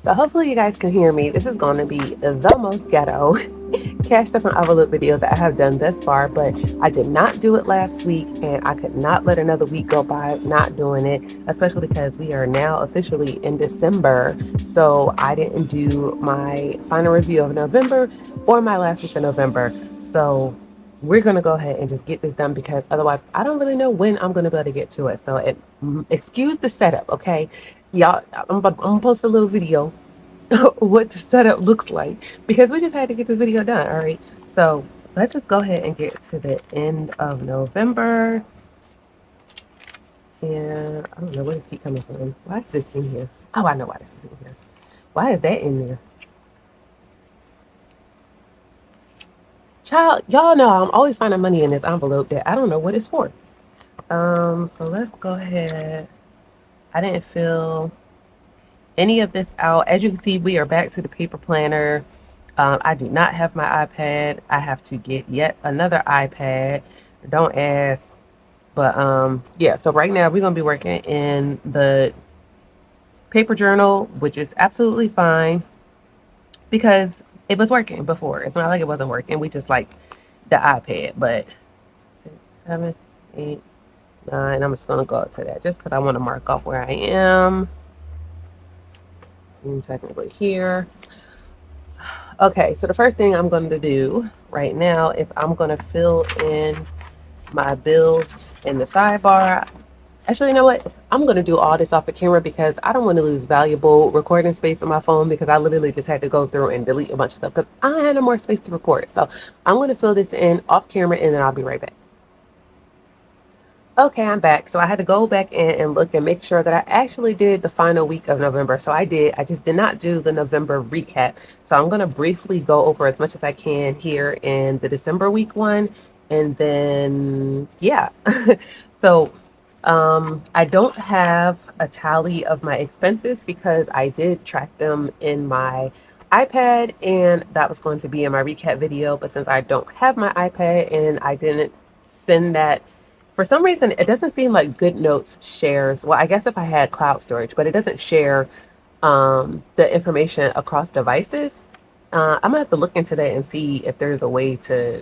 So hopefully you guys can hear me. This is going to be the most ghetto cash stuff and envelope video that I have done thus far, but I did not do it last week and I could not let another week go by not doing it, especially because we are now officially in December. So I didn't do my final review of November or my last week of November. So we're going to go ahead and just get this done because otherwise I don't really know when I'm going to be able to get to it. So excuse the setup, okay? Y'all, I'm gonna post a little video what the setup looks like because we just had to get this video done. All right, so let's just go ahead and get to the end of November. And I don't know where this keep coming from. Why is this in here? Oh, I know why this is in here. Why is that in there? Child, y'all know I'm always finding money in this envelope that I don't know what it's for. So let's go ahead. I didn't fill any of this out. As you can see, we are back to the paper planner. I do not have my iPad. I have to get yet another iPad. Don't ask. But yeah, so right now we're going to be working in the paper journal, which is absolutely fine because it was working before. It's not like it wasn't working. We just like the iPad. But 6, 7, 8, 9. I'm just going to go up to that just because I want to mark off where I am. And technically here. Okay, so the first thing I'm going to do right now is I'm going to fill in my bills in the sidebar. Actually, you know what? I'm going to do all this off the camera because I don't want to lose valuable recording space on my phone because I literally just had to go through and delete a bunch of stuff because I had no more space to record. So I'm going to fill this in off camera and then I'll be right back. Okay, I'm back. So I had to go back in and look and make sure that I actually did the final week of November. So I did. I just did not do the November recap. So I'm going to briefly go over as much as I can here in the December week one. And then, yeah. So I don't have a tally of my expenses because I did track them in my iPad and that was going to be in my recap video. But since I don't have my iPad and I didn't send that, for some reason, it doesn't seem like GoodNotes shares. Well, I guess if I had cloud storage, but it doesn't share the information across devices. I'm gonna have to look into that and see if there's a way to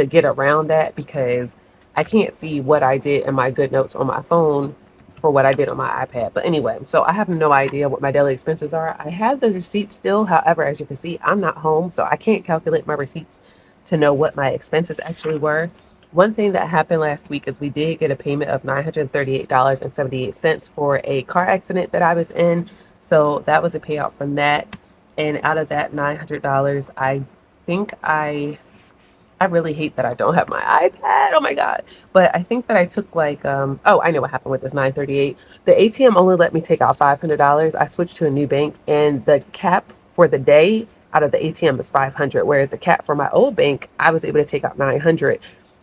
get around that because I can't see what I did in my GoodNotes on my phone for what I did on my iPad. But anyway, so I have no idea what my daily expenses are. I have the receipts still. However, as you can see, I'm not home, so I can't calculate my receipts to know what my expenses actually were. One thing that happened last week is we did get a payment of $938.78 for a car accident that I was in. So that was a payout from that. And out of that $900, I think I really hate that I don't have my iPad. Oh my God. But I think that I took like, oh, I know what happened with this 938. The ATM only let me take out $500. I switched to a new bank and the cap for the day out of the ATM is 500. Whereas the cap for my old bank, I was able to take out 900.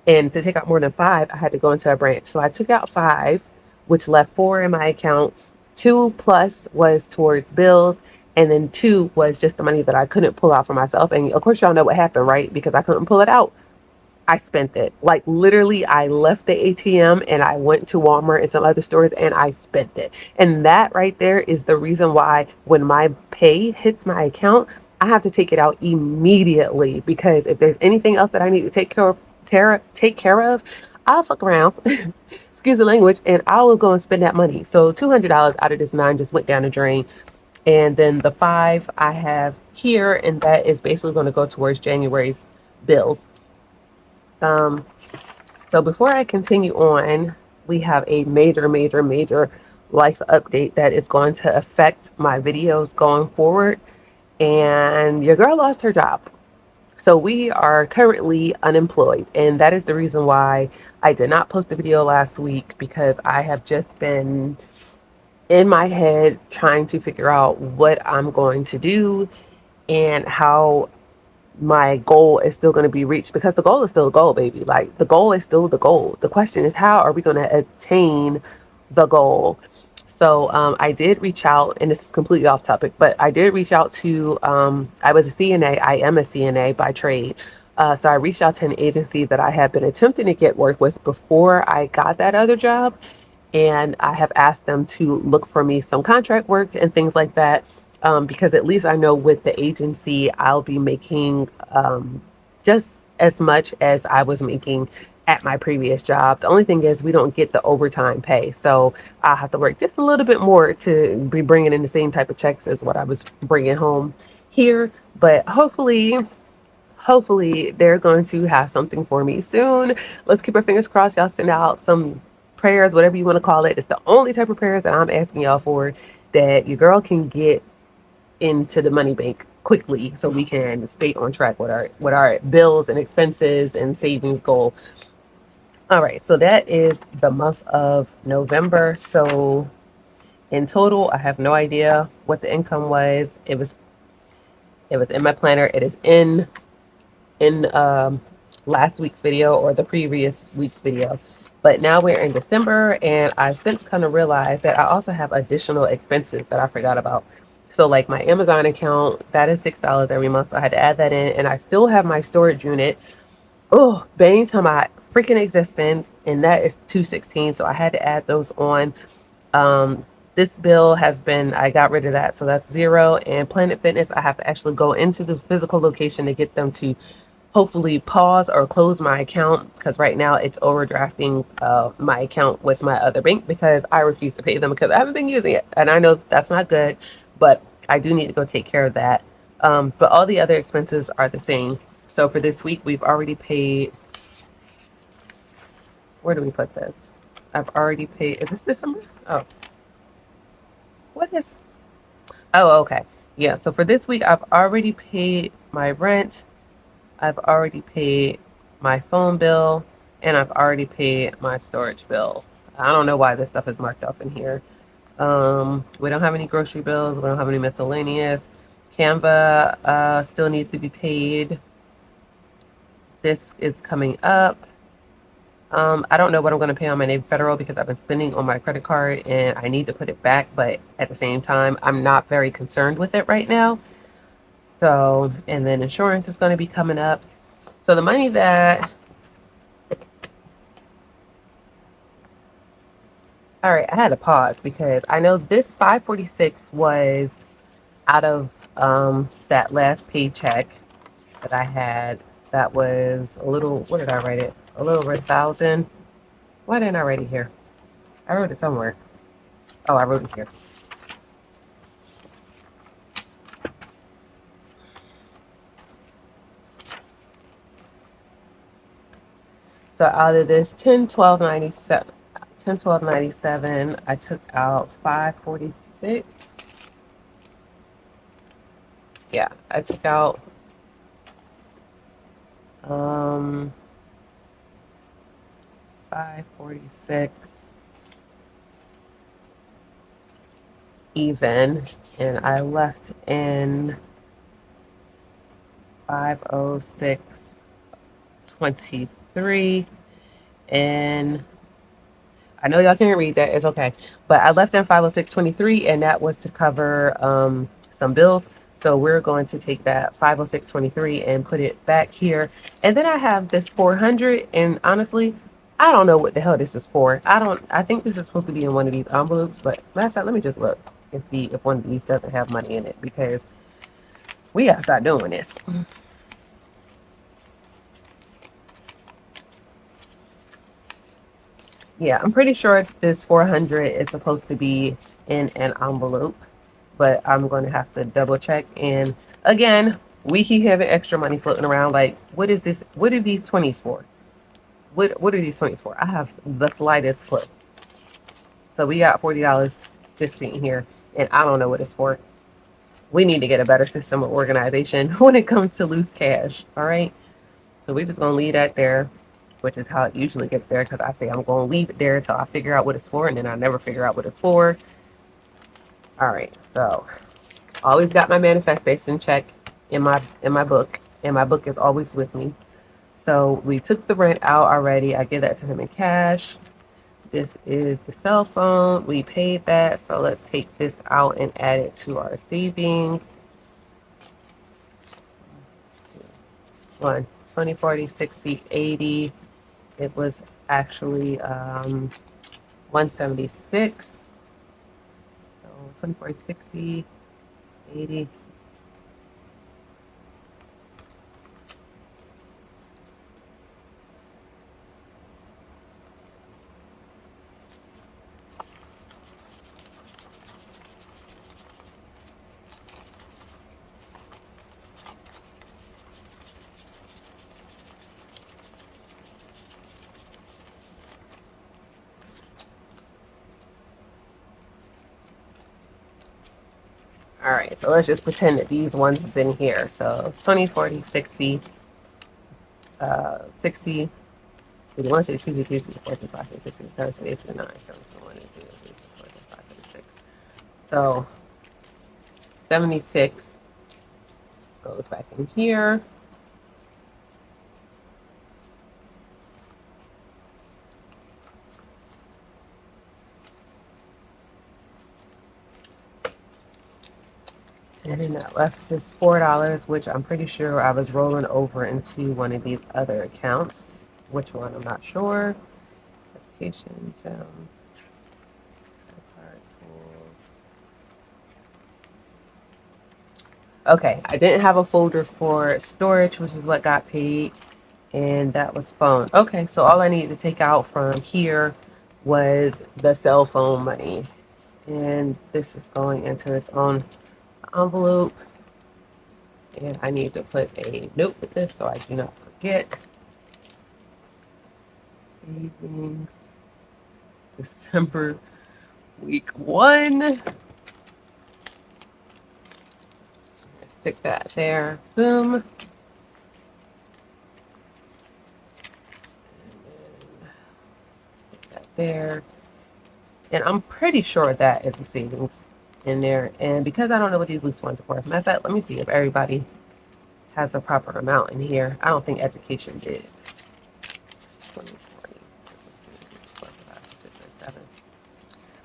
And to take out more than 5, I had to go into a branch. So I took out 5, which left 4 in my account. 2 plus was towards bills. And then 2 was just the money that I couldn't pull out for myself. And of course, y'all know what happened, right? Because I couldn't pull it out. I spent it. Like literally, I left the ATM and I went to Walmart and some other stores and I spent it. And that right there is the reason why when my pay hits my account, I have to take it out immediately. Because if there's anything else that I need to take care of, I'll fuck around, excuse the language, and I will go and spend that money. So $200 out of this 9 just went down the drain. And then the 5 I have here, and that is basically going to go towards January's bills. So before I continue on, we have a major life update that is going to affect my videos going forward. And your girl lost her job. So we are currently unemployed, and that is the reason why I did not post the video last week, because I have just been in my head trying to figure out what I'm going to do and how my goal is still going to be reached, because the goal is still a goal, baby. Like the goal is still the goal. The question is, how are we going to attain the goal? So I did reach out, and this is completely off topic, but I did reach out to, I was a CNA. I am a CNA by trade. So I reached out to an agency that I had been attempting to get work with before I got that other job. And I have asked them to look for me some contract work and things like that. because at least I know with the agency, I'll be making just as much as I was making at my previous job. The only thing is we don't get the overtime pay. So I'll have to work just a little bit more to be bringing in the same type of checks as what I was bringing home here. But hopefully they're going to have something for me soon. Let's keep our fingers crossed. Y'all send out some prayers, whatever you want to call it. It's the only type of prayers that I'm asking y'all for, that your girl can get into the money bank quickly so we can stay on track with our bills and expenses and savings goal. All right, so that is the month of November. So in total, I have no idea what the income was. It was in my planner. It is in last week's video or the previous week's video. But now we're in December, and I've since kind of realized that I also have additional expenses that I forgot about. So like my Amazon account, that is $6 every month. So I had to add that in, and I still have my storage unit. Oh, bane to my freaking existence, and that is $216. So I had to add those on. This bill has been, I got rid of that, so that's zero. And Planet Fitness, I have to actually go into the physical location to get them to hopefully pause or close my account, because right now it's overdrafting my account with my other bank because I refuse to pay them because I haven't been using it. And I know that's not good, but I do need to go take care of that. But all the other expenses are the same. So for this week, we've already paid, where do we put this? I've already paid, is this December? Oh, what is, oh, okay. Yeah, so for this week, I've already paid my rent. I've already paid my phone bill, and I've already paid my storage bill. I don't know why this stuff is marked off in here. We don't have any grocery bills. We don't have any miscellaneous. Canva still needs to be paid. This is coming up. I don't know what I'm going to pay on my Navy Federal because I've been spending on my credit card and I need to put it back. But at the same time, I'm not very concerned with it right now. So, and then insurance is going to be coming up. So the money that, all right, I had to pause because I know this 546 was out of that last paycheck that I had. That was a little, what did I write it? A little over 1,000. Why didn't I write it here? I wrote it somewhere. Oh, I wrote it here. So out of this 10, 12, 97, I took out 546. Yeah, I took out 546 even, and I left in 506.23, and I know y'all can't read that, it's okay, but I left in 506.23, and that was to cover some bills. So we're going to take that 506.23 and put it back here. And then I have this 400, and honestly, I don't know what the hell this is for. I think this is supposed to be in one of these envelopes, but matter of fact, let me just look and see if one of these doesn't have money in it, because we gotta start doing this. Yeah, I'm pretty sure this 400 is supposed to be in an envelope, but I'm going to have to double check. And again, we keep having extra money floating around. Like, what is this? What are these 20s for? What are these 20s for? I have the slightest clue. So we got $40 just sitting here, and I don't know what it's for. We need to get a better system of organization when it comes to loose cash. All right. So we're just going to leave that there, which is how it usually gets there, because I say I'm going to leave it there until I figure out what it's for, and then I never figure out what it's for. All right, so always got my manifestation check in my book, and my book is always with me. So we took the rent out already. I gave that to him in cash. This is the cell phone. We paid that, so let's take this out and add it to our savings. 1, 20, 40, 60, 80. It was actually 176. So 20, 40, 60. 80. All right, so let's just pretend that these ones is in here. So 20, 40, 60, 60. So you want to say 2, 3, 4, 5, 6, 7, 8, 9, 7, 1, 2, 3, 4, 5, 6. So 76 goes back in here. And then that left is $4, which I'm pretty sure I was rolling over into one of these other accounts. Which one? I'm not sure. Education, gem, card tools. Okay, I didn't have a folder for storage, which is what got paid, and that was phone. Okay, so all I needed to take out from here was the cell phone money, and this is going into its own envelope. And I need to put a note with this so I do not forget. Savings, December week 1. Stick that there. Boom. And then stick that there. And I'm pretty sure that is the savings in there. And because I don't know what these loose ones are for, matter of fact, let me see if everybody has the proper amount in here. I don't think education did. 20, 40, 4, 5, 6, 7,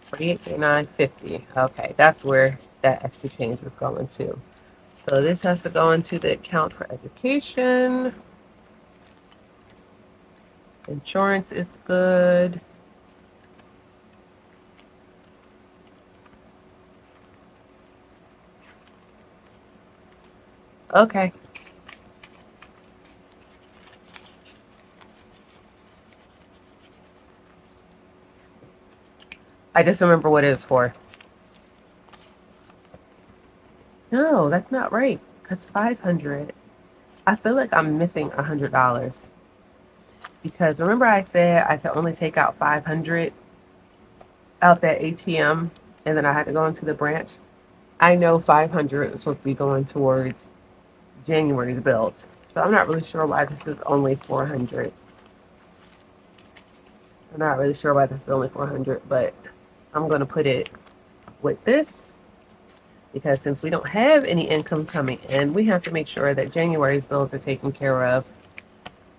48, 49, 50. Okay, that's where that extra change was going to. So this has to go into the account for education. Insurance is good. Okay. I just remember what it is for. No, that's not right. Because 500. I feel like I'm missing $100. Because remember I said I could only take out 500 out that ATM, and then I had to go into the branch. I know 500 is supposed to be going towards January's bills. So I'm not really sure why this is only 400. I'm not really sure why this is only 400, but I'm going to put it with this because since we don't have any income coming in, we have to make sure that January's bills are taken care of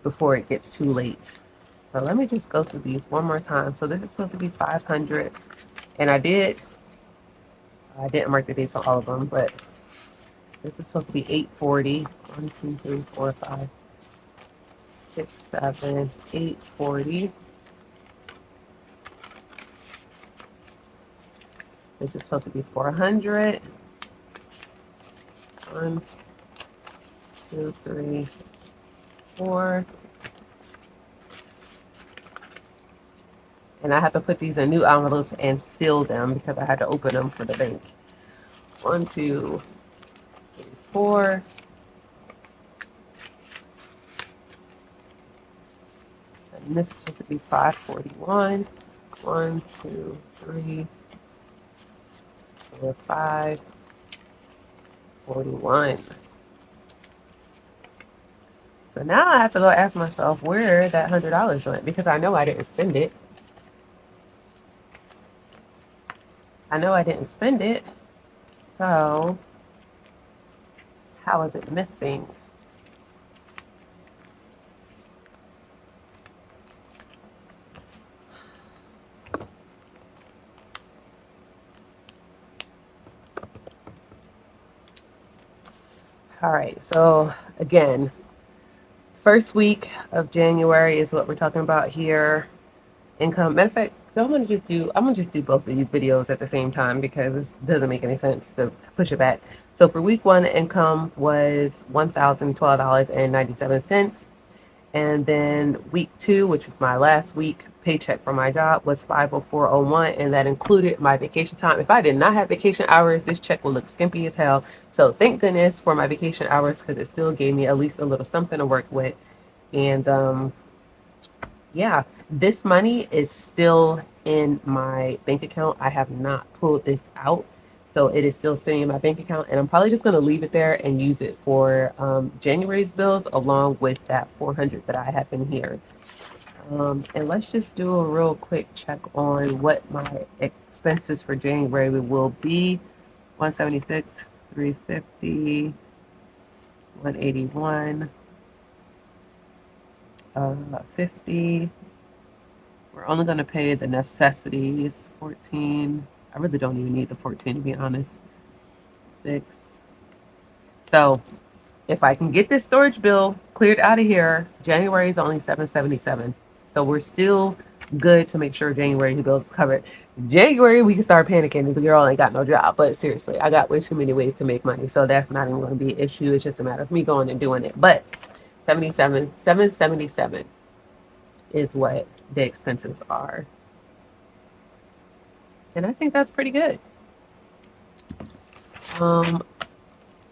before it gets too late. So let me just go through these one more time. So this is supposed to be 500, and I didn't mark the dates on all of them, but this is supposed to be 840. 1, 2, 3, 4, 5, 6, 7, 840. This is supposed to be 400. 1, 2, 3, 4. And I have to put these in new envelopes and seal them because I had to open them for the bank. 1, 2, 3, 4. And this is supposed to be 541. 1, 2, 3, 4, 5. 41. So now I have to go ask myself where that $100 went because I know I didn't spend it. I know I didn't spend it. So how is it missing? All right, so again, first week of January is what we're talking about here. Income. Matter of fact, So I'm gonna just do both of these videos at the same time because this doesn't make any sense to push it back. So for week one, income was $1,012.97. And then week two, which is my last week paycheck for my job, was 504.01, and that included my vacation time. If I did not have vacation hours, this check will look skimpy as hell. So thank goodness for my vacation hours because it still gave me at least a little something to work with. And yeah, this money is still in my bank account. I have not pulled this out. So it is still sitting in my bank account, and I'm probably just going to leave it there and use it for January's bills along with that 400 that I have in here. And let's just do a real quick check on what my expenses for January will be. 176, 350, 181, 50. We're only going to pay the necessities, 14. I really don't even need the 14 to be honest. 6. So if I can get this storage bill cleared out of here, January is only $777. So we're still good to make sure January bills is covered. January we can start panicking. The girl ain't got no job. But seriously, I got way too many ways to make money. So that's not even going to be an issue. It's just a matter of me going and doing it. But 777 is what the expenses are. And I think that's pretty good. So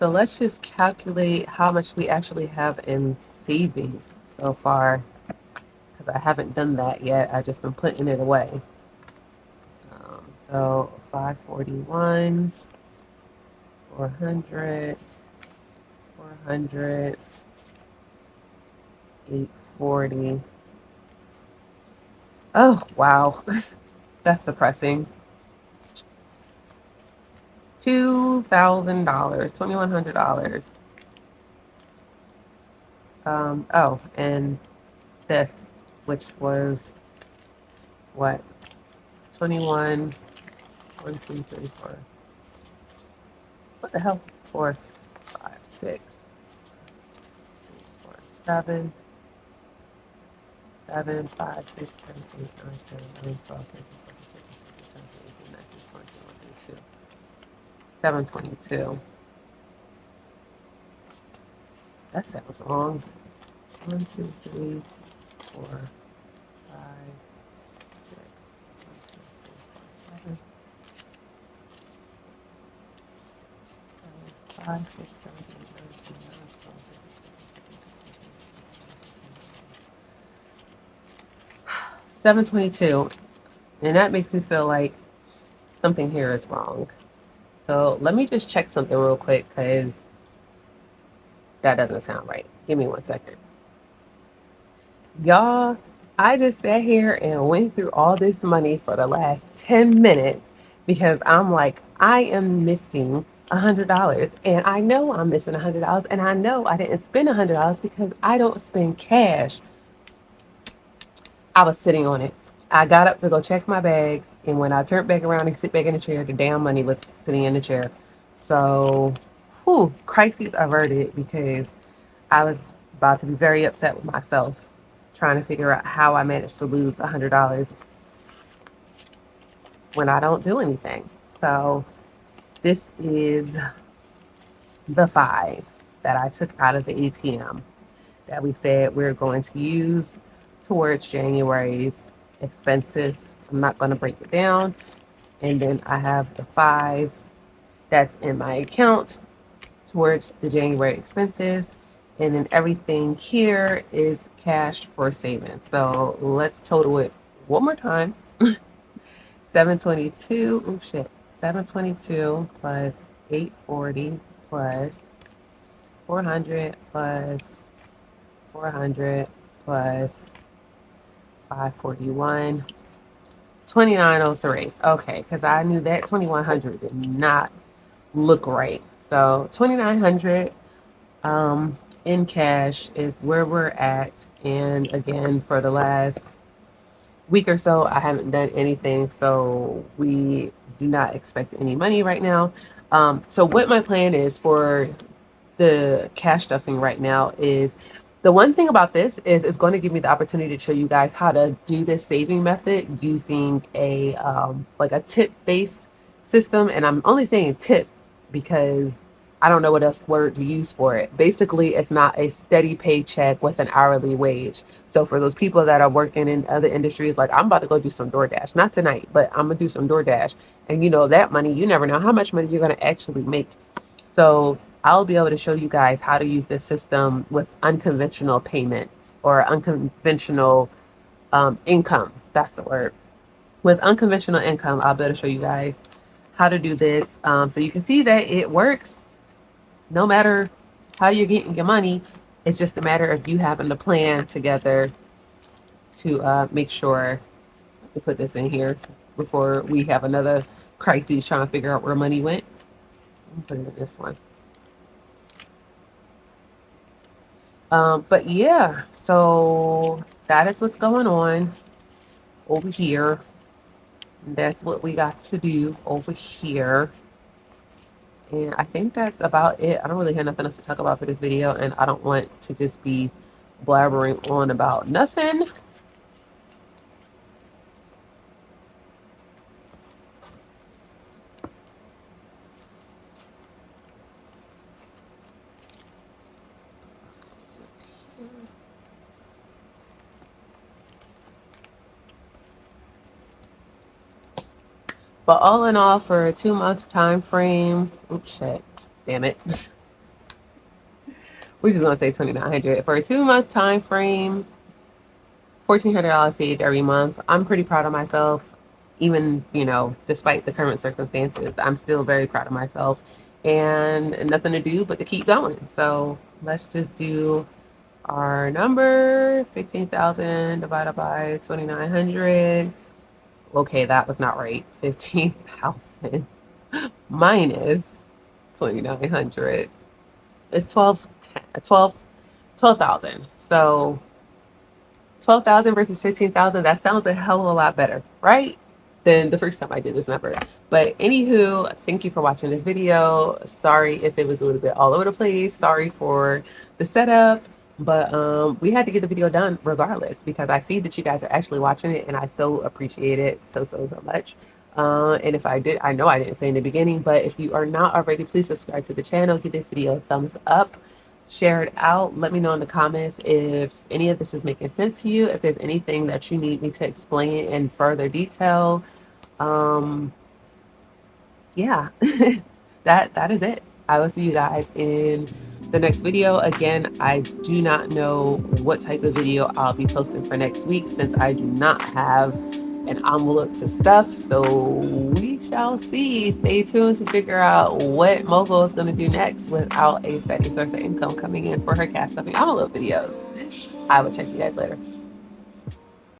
let's just calculate how much we actually have in savings so far, because I haven't done that yet. I've just been putting it away. So 541, 400, 400, 840. Oh, wow. That's depressing. $2,000, $2,100. Oh, and this, which was what? 21, 1, 2, 3, 4. What the hell? 4, 5, 6, 4, 7, 7, 5, 6, 7, 8, 9, 10, 11, 12, 13, 14, 15, 16, 17, 18, 19, 20, 21, 22. 722. That sounds wrong. 1, 2, 3, 4, 5, 6, 1, 2, 3, 4, 7, 5, 6, 7, 8, 9, 10, 11, 12, 722. And that makes me feel like something here is wrong. So let me just check something real quick because that doesn't sound right. Give me 1 second. Y'all, I just sat here and went through all this money for the last 10 minutes because I'm like, I am missing $100. And I know I'm missing $100. And I know I didn't spend $100 because I don't spend cash. I was sitting on it. I got up to go check my bag. And when I turned back around and sit back in the chair, the damn money was sitting in the chair. So, whew, crises averted because I was about to be very upset with myself trying to figure out how I managed to lose $100 when I don't do anything. So this is the 5 that I took out of the ATM that we said we're going to use towards January's expenses. I'm not going to break it down. And then I have the 5 that's in my account towards the January expenses. And then everything here is cash for savings. So let's total it one more time. 722, oh shit, 722 plus 840 plus 400 plus 400 plus 541, 2903. Okay, because I knew that 2100 did not look right. So 2900 in cash is where we're at. And again, for the last week or so, I haven't done anything, so we do not expect any money right now. So what my plan is for the cash stuffing right now is The one thing about this is it's going to give me the opportunity to show you guys how to do this saving method using a like a tip based system. And I'm only saying tip because I don't know what else word to use for it. Basically, it's not a steady paycheck with an hourly wage. So for those people that are working in other industries, like I'm about to go do some DoorDash, not tonight, but I'm gonna do some DoorDash. And you know that money, you never know how much money you're gonna actually make. So I'll be able to show you guys how to use this system with unconventional payments or unconventional income. That's the word. With unconventional income, I'll be able to show you guys how to do this. So you can see that it works no matter how you're getting your money. It's just a matter of you having the plan together to make sure to put this in here before we have another crisis trying to figure out where money went. I'll put it in this one. But yeah, so that is what's going on over here. And that's what we got to do over here. And I think that's about it. I don't really have nothing else to talk about for this video, and I don't want to just be blabbering on about nothing. But all in all, for a 2-month time frame, oops, shit, damn it. We're just gonna say 2,900 for a 2-month time frame. $1,400 saved every month. I'm pretty proud of myself, even despite the current circumstances. I'm still very proud of myself, and nothing to do but to keep going. So let's just do our number: 15,000 divided by 2,900. Okay, that was not right. 15,000 minus 2,900 is 12,000. So 12,000 versus 15,000, that sounds a hell of a lot better, right? Than the first time I did this number. But anywho, thank you for watching this video. Sorry if it was a little bit all over the place. Sorry for the setup. But we had to get the video done regardless, because I see that you guys are actually watching it, and I so appreciate it so much. And if I did, I know I didn't say in the beginning, but if you are not already, please subscribe to the channel, give this video a thumbs up, share it out. Let me know in the comments if any of this is making sense to you, if there's anything that you need me to explain in further detail. Yeah, that is it. I will see you guys in the next video. Again, I do not know what type of video I'll be posting for next week, since I do not have an envelope to stuff. So we shall see. Stay tuned to figure out what Mogul is going to do next without a steady source of income coming in for her cash stuffing envelope videos. I will check you guys later.